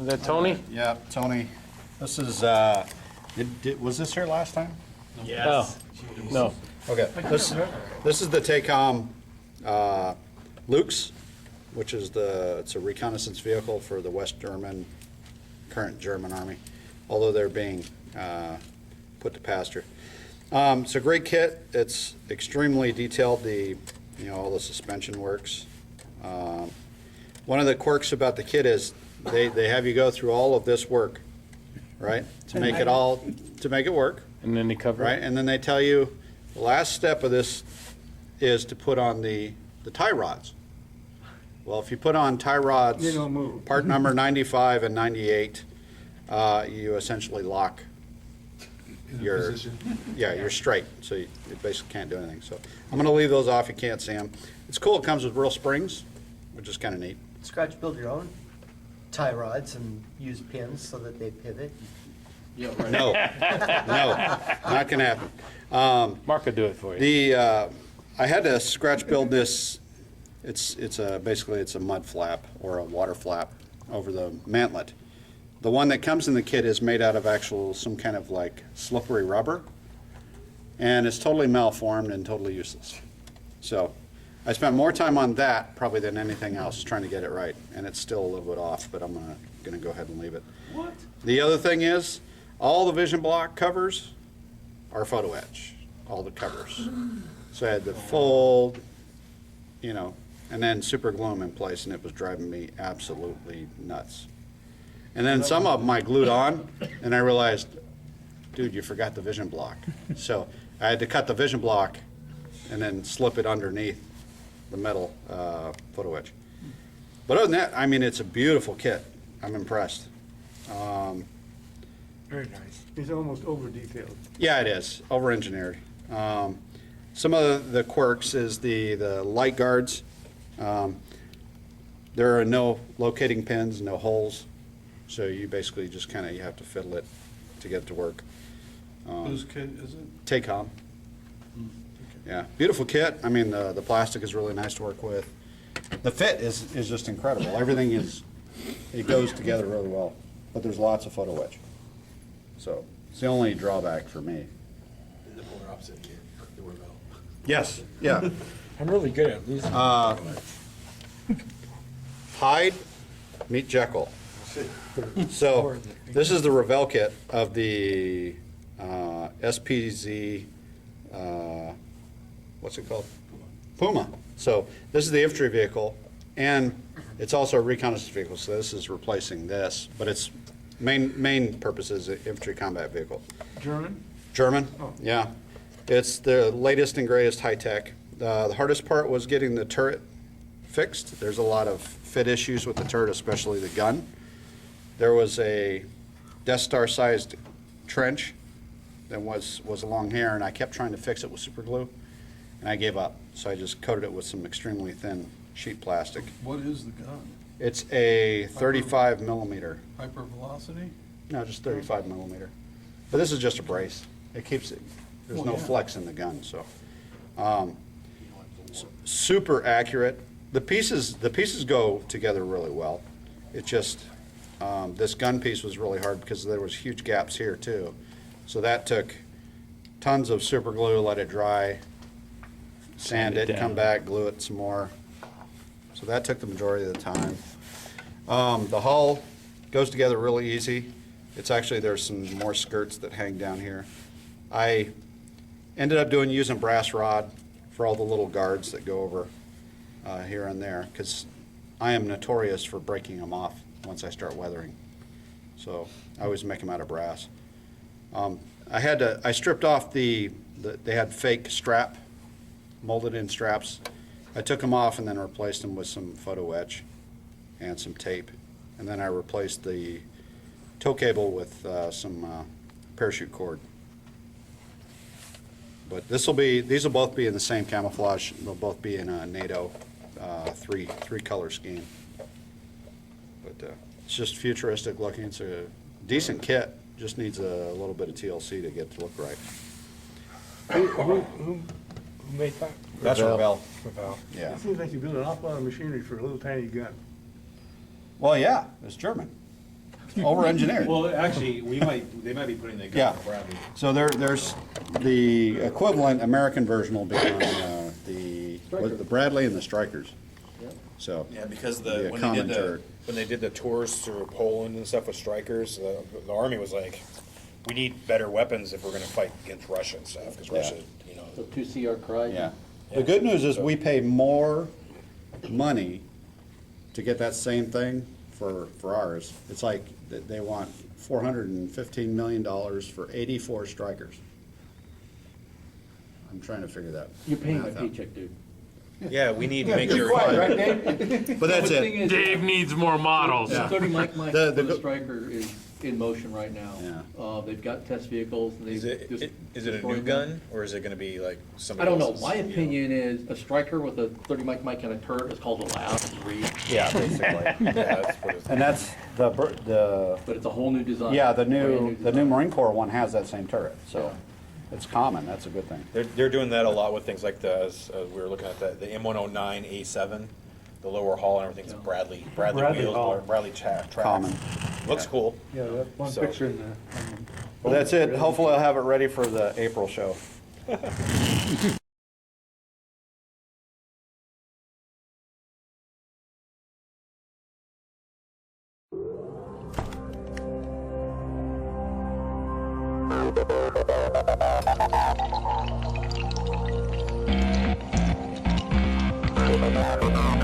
that Tony? Yeah, Tony. This is, was this here last time? Yes. No. Okay, this is the Tacoma Luchs, which is it's a reconnaissance vehicle for the West German, current German army, although they're being put to pasture. It's a great kit. It's extremely detailed. All the suspension works. One of the quirks about the kit is they have you go through all of this work, right, to make it work. And then they cover Right, it. and then they tell you the last step of this is to put on the tie rods. Well, if you put on tie rods, They don't move. part number 95 and 98, you essentially lock your you're straight, so you basically can't do anything. So I'm going to leave those off. You can't see them. It's cool. It comes with real springs, which is kind of neat. Scratch build your own tie rods and use pins so that they pivot. No, no, not going to happen. Mark will do it for you. I had to scratch build this. Basically it's a mud flap or a water flap over the mantlet. The one that comes in the kit is made out of some kind of like slippery rubber, and it's totally malformed and totally useless. So I spent more time on that probably than anything else trying to get it right, and it's still a little bit off, but I'm gonna go ahead and leave it. What? The other thing is, all the vision block covers are photo etch, all the covers. So I had to fold, and then super glue them in place, and it was driving me absolutely nuts. And then some of them I glued on, and I realized, dude, you forgot the vision block. So I had to cut the vision block and then slip it underneath the metal photo etch. But other than that, I mean, it's a beautiful kit. I'm impressed. Very nice. It's almost over detailed. Yeah, it is, over-engineered. Some of the quirks is the light guards. There are no locating pins, no holes, so you basically just you have to fiddle it to get it to work. Whose kit is it? Tacoma. Yeah, beautiful kit. I mean, the plastic is really nice to work with. The fit is just incredible. Everything it goes together really well, but there's lots of photo etch. So it's the only drawback for me. The polar opposite here, the Rebel. Yes, yeah. I'm really good at losing. Hyde, meet Jekyll. So this is the Revell kit of the SPZ, what's it called? Puma. So this is the infantry vehicle, and it's also a reconnaissance vehicle, so this is replacing this, but its main purpose is an infantry combat vehicle. German? German, Oh. yeah. It's the latest and greatest high-tech. The hardest part was getting the turret fixed. There's a lot of fit issues with the turret, especially the gun. There was a Death Star-sized trench that was along here, and I kept trying to fix it with super glue, and I gave up. So I just coated it with some extremely thin sheet plastic. What is the gun? It's a 35 millimeter. Hypervelocity? No, just 35 millimeter. But this is just a brace. It keeps it, there's no flex in the gun, so. Super accurate. The pieces go together really well. It just, this gun piece was really hard because there was huge gaps here too. So that took tons of super glue, let it dry, sand it, come back, glue it some more. So that took the majority of the time. The hull goes together really easy. It's actually, there's some more skirts that hang down here. I ended up using brass rod for all the little guards that go over here and there, because I am notorious for breaking them off once I start weathering. So I always make them out of brass. I stripped off they had fake strap, molded in straps. I took them off and then replaced them with some photo etch and some tape. And then I replaced the tow cable with some parachute cord. But these will both be in the same camouflage. They'll both be in a NATO three color scheme. But it's just futuristic looking. It's a decent kit. Just needs a little bit of TLC to get it to look right. Who made that? That's Revell. Revell. Yeah. It seems like you build an awful lot of machinery for a little tiny gun. Well, yeah, it's German. over-engineered. Well, actually, they might be putting the Yeah. gun on Bradley. So there's the equivalent American version will be on the Bradley and the Strikers. So, Yeah, because Be a when common turret. they did the tours through Poland and stuff with strikers, the army was like, we need better weapons if we're going to fight against Russia and stuff, because Russia, you know. So 2CR Cry. yeah. The good news is we pay more money to get that same thing for ours. It's like they want $415 million for 84 Strikers. I'm trying to figure that. You're paying my math out. paycheck, dude. Yeah, we need to make sure. Right, Dave? But that's The thing it. is, Dave needs more models. the 30 Mike Mike The- for the- the Striker is in motion right now. Yeah. They've got test vehicles. And Is they've just it a new destroyed them. gun, or is it going to be like I somebody don't know. else's, My you know? opinion is a Striker with a 30 Mike Mike kind of turret is called a lab. It's reed, Yeah, basically. Yeah, that's what it's- And that's the but it's a whole new design. yeah, the Brand new design. Marine Corps one has that same turret. So Yeah. it's common. That's a good thing. They're doing that a lot with things like we were looking at the M109A7, the lower hull and everything's Yeah. Bradley Bradley wheels, hull. Bradley tracks. Common. Looks cool. Yeah, that one So- picture in Well, that's it. Hopefully I'll have it ready for the April show. Thank you.